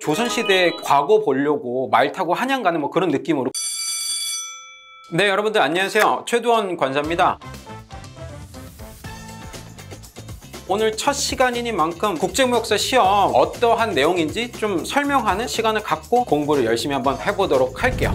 조선시대 과거 보려고 말 타고 한양 가는 뭐 그런 느낌으로. 네, 여러분들 안녕하세요. 최두원 관사입니다. 오늘 첫 시간이니 만큼 국제무역사 시험 어떠한 내용인지 좀 설명하는 시간을 갖고 공부를 열심히 한번 해보도록 할게요.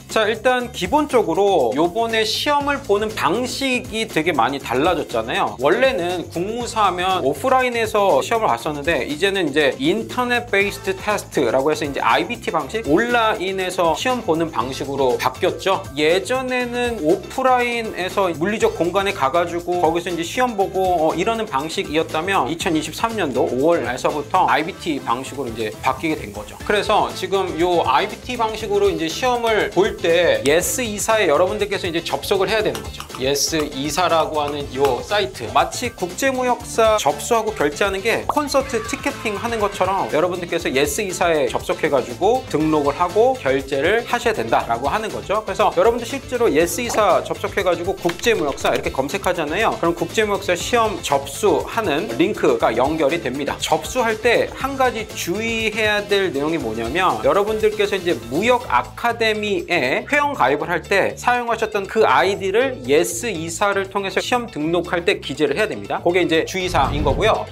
자, 일단 기본적으로 요번에 시험을 보는 방식이 되게 많이 달라졌잖아요. 원래는 국무사 하면 오프라인에서 시험을 봤었는데 이제는 이제 인터넷 베이스드 테스트라고 해서 이제 IBT 방식, 온라인에서 시험 보는 방식으로 바뀌었죠. 예전에는 오프라인에서 물리적 공간에 가가지고 거기서 이제 시험 보고 이러는 방식이었다면 2023년도 5월에서부터 IBT 방식으로 이제 바뀌게 된 거죠. 그래서 지금 요 IBT 방식으로 이제 시험을 볼 때 예스24에 여러분들께서 이제 접속을 해야 되는 거죠. 예스24라고 하는 요 사이트, 마치 국제무역사 접수하고 결제하는 게 콘서트 티켓팅 하는 것처럼 여러분들께서 예스24에 접속해가지고 등록을 하고 결제를 하셔야 된다라고 하는 거죠. 그래서 여러분들 실제로 예스24 접속해가지고 국제무역사 이렇게 검색하잖아요. 그럼 국제무역사 시험 접수하는 링크가 연결이 됩니다. 접수할 때 한 가지 주의해야 될 내용이 뭐냐면, 여러분들께서 이제 무역 아카데미에 회원 가입을 할 때 사용하셨던 그 아이디를 예스24를 통해서 시험 등록할 때 기재를 해야 됩니다. 그게 이제 주의사항인 거고요.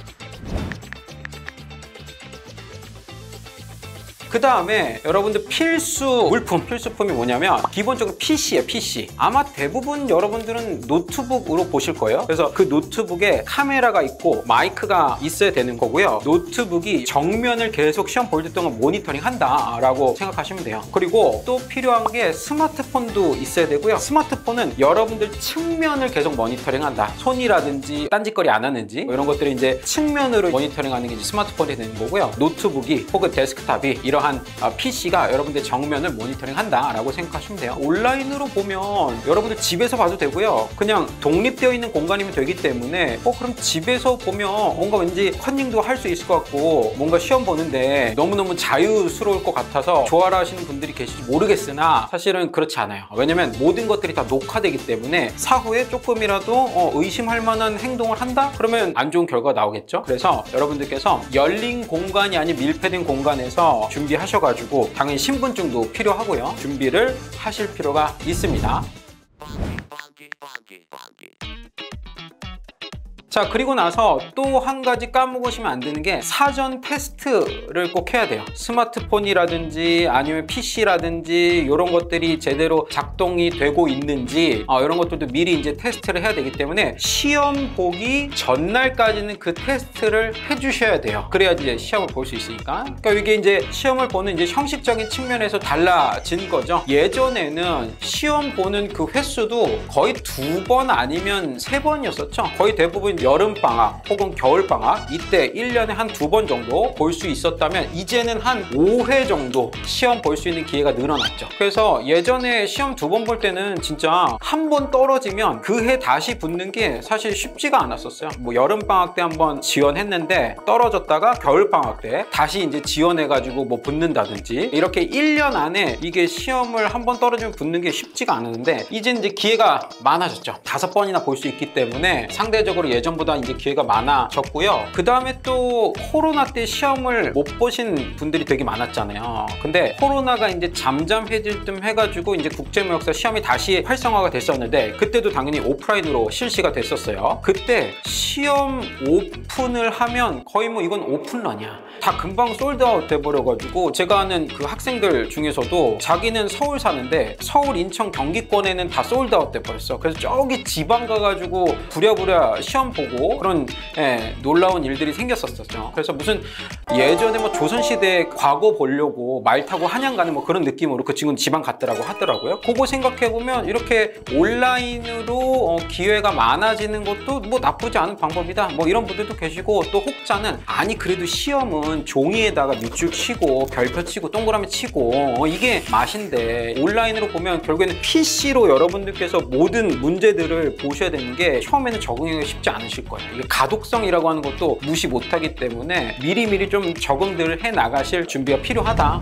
그 다음에 여러분들 필수품이 뭐냐면 기본적으로 PC예요. PC. 아마 대부분 여러분들은 노트북으로 보실 거예요. 그래서 그 노트북에 카메라가 있고 마이크가 있어야 되는 거고요. 노트북이 정면을 계속 시험 볼 때 동안 모니터링 한다라고 생각하시면 돼요. 그리고 또 필요한 게 스마트폰도 있어야 되고요. 스마트폰은 여러분들 측면을 계속 모니터링 한다. 손이라든지 딴짓거리 안 하는지 뭐 이런 것들이 이제 측면으로 모니터링 하는 게 이제 스마트폰이 되는 거고요. 노트북이 혹은 데스크탑이 이러한 PC가 여러분들 정면을 모니터링 한다라고 생각하시면 돼요. 온라인으로 보면 여러분들 집에서 봐도 되고요. 그냥 독립되어 있는 공간이면 되기 때문에 그럼 집에서 보면 뭔가 왠지 컨닝도 할 수 있을 것 같고 뭔가 시험 보는데 너무너무 자유스러울 것 같아서 좋아라 하시는 분들이 계실지 모르겠으나 사실은 그렇지 않아요. 왜냐면 모든 것들이 다 녹화되기 때문에 사후에 조금이라도 의심할 만한 행동을 한다? 그러면 안 좋은 결과가 나오겠죠. 그래서 여러분들께서 열린 공간이 아닌 밀폐된 공간에서 준비하셔가지고 당연히 신분증도 필요하고요. 준비를 하실 필요가 있습니다. 자, 그리고 나서 또 한 가지 까먹으시면 안 되는 게 사전 테스트를 꼭 해야 돼요. 스마트폰이라든지 아니면 PC라든지 이런 것들이 제대로 작동이 되고 있는지 이런 것들도 미리 이제 테스트를 해야 되기 때문에 시험 보기 전날까지는 그 테스트를 해주셔야 돼요. 그래야지 이제 시험을 볼 수 있으니까. 그러니까 이게 이제 시험을 보는 이제 형식적인 측면에서 달라진 거죠. 예전에는 시험 보는 그 횟수도 거의 2번 아니면 3번이었었죠. 거의 대부분 여름방학 혹은 겨울방학 이때 1년에 한 2번 정도 볼 수 있었다면 이제는 한 5회 정도 시험 볼 수 있는 기회가 늘어났죠. 그래서 예전에 시험 2번 볼 때는 진짜 한 번 떨어지면 그 해 다시 붙는 게 사실 쉽지가 않았었어요. 뭐 여름방학 때 한번 지원했는데 떨어졌다가 겨울방학 때 다시 이제 지원해가지고 뭐 붙는다든지 이렇게 1년 안에 이게 시험을 한 번 떨어지면 붙는 게 쉽지가 않았는데 이제는 이제 기회가 많아졌죠. 5번이나 볼 수 있기 때문에 상대적으로 예전보다 이제 기회가 많아졌고요. 그 다음에 또 코로나 때 시험을 못 보신 분들이 되게 많았잖아요. 근데 코로나가 이제 잠잠해질 쯤 해가지고 이제 국제무역사 시험이 다시 활성화가 됐었는데 그때도 당연히 오프라인으로 실시가 됐었어요. 그때 시험 오픈을 하면 거의 뭐 이건 오픈런이야. 다 금방 솔드아웃 돼버려가지고 제가 아는 그 학생들 중에서도 자기는 서울 사는데 서울, 인천, 경기권에는 다 솔드아웃 돼버렸어. 그래서 저기 지방 가가지고 부랴부랴 시험 보고 그런 놀라운 일들이 생겼었죠. 그래서 무슨 예전에 뭐 조선시대 과거 보려고 말 타고 한양 가는 뭐 그런 느낌으로 그 친구는 지방 갔더라고 하더라고요. 그거 생각해보면 이렇게 온라인으로 기회가 많아지는 것도 뭐 나쁘지 않은 방법이다. 뭐 이런 분들도 계시고, 또 혹자는 아니 그래도 시험은 종이에다가 밑줄 치고 별표 치고 동그라미 치고 이게 맛인데 온라인으로 보면 결국에는 PC로 여러분들께서 모든 문제들을 보셔야 되는 게 처음에는 적응하기 쉽지 않으실 거예요. 이게 가독성이라고 하는 것도 무시 못하기 때문에 미리미리 좀 적응들을 해 나가실 준비가 필요하다.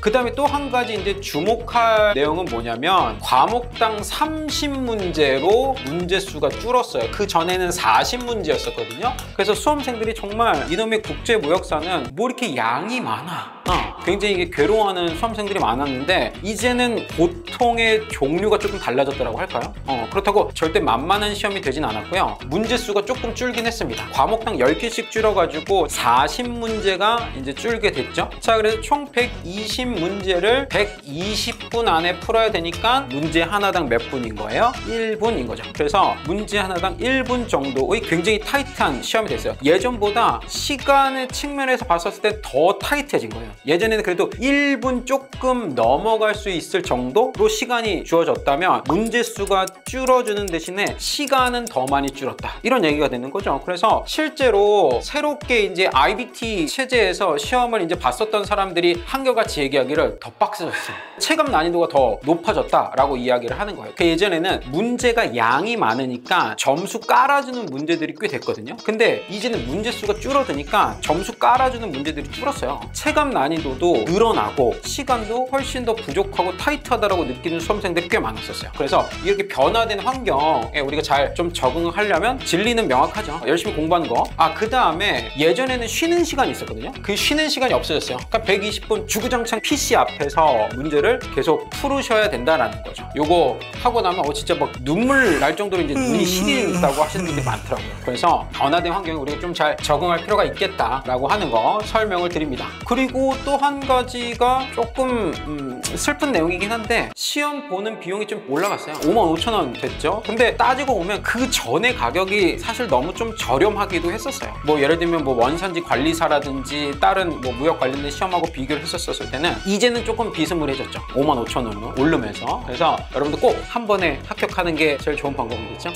그 다음에 또 한 가지 이제 주목할 내용은 뭐냐면 과목당 30문제로 문제수가 줄었어요. 그 전에는 40문제였었거든요. 그래서 수험생들이 정말 이놈의 국제무역사는 뭐 이렇게 양이 많아. 굉장히 이게 괴로워하는 수험생들이 많았는데 이제는 보통의 종류가 조금 달라졌다고 할까요? 그렇다고 절대 만만한 시험이 되진 않았고요. 문제수가 조금 줄긴 했습니다. 과목당 10개씩 줄어가지고 40문제가 이제 줄게 됐죠. 자, 그래서 총 120문제를 120분 안에 풀어야 되니까 문제 하나당 몇 분인 거예요? 1분인 거죠. 그래서 문제 하나당 1분 정도의 굉장히 타이트한 시험이 됐어요. 예전보다 시간의 측면에서 봤었을 때 더 타이트해진 거예요. 예전에는 그래도 1분 조금 넘어갈 수 있을 정도로 시간이 주어졌다면 문제수가 줄어주는 대신에 시간은 더 많이 줄었다. 이런 얘기가 되는 거죠. 그래서 실제로 새롭게 이제 IBT 체제에서 시험을 이제 봤었던 사람들이 한결같이 얘기하기를 더 빡세졌어. 체감 난이도가 더 높아졌다라고 이야기를 하는 거예요. 그 예전에는 문제가 양이 많으니까 점수 깔아주는 문제들이 꽤 됐거든요. 근데 이제는 문제수가 줄어드니까 점수 깔아주는 문제들이 줄었어요. 체감 난이도도 늘어나고 시간도 훨씬 더 부족하고 타이트하다고 느끼는 수험생들이 꽤 많았었어요. 그래서 이렇게 변화된 환경에 우리가 잘 좀 적응을 하려면 진리는 명확하죠. 열심히 공부하는 거. 그 다음에 예전에는 쉬는 시간이 있었거든요. 그 쉬는 시간이 없어졌어요. 그러니까 120분 주구장창 PC 앞에서 문제를 계속 풀으셔야 된다는 거죠. 요거 하고 나면 진짜 막 눈물 날 정도로 이제 눈이 시린다고 하시는 분들이 많더라고요. 그래서 변화된 환경에 우리가 좀 잘 적응할 필요가 있겠다라고 하는 거 설명을 드립니다. 그리고 또 한 가지가 조금 슬픈 내용이긴 한데 시험 보는 비용이 좀 올라갔어요. 55,000원 됐죠. 근데 따지고 보면 그 전에 가격이 사실 너무 좀 저렴하기도 했었어요. 뭐 예를 들면 뭐 원산지 관리사라든지 다른 뭐 무역 관련된 시험하고 비교를 했었을 때는 이제는 조금 비스무리해졌죠. 55,000원으로 오르면서. 그래서 여러분들 꼭 한 번에 합격하는 게 제일 좋은 방법이겠죠.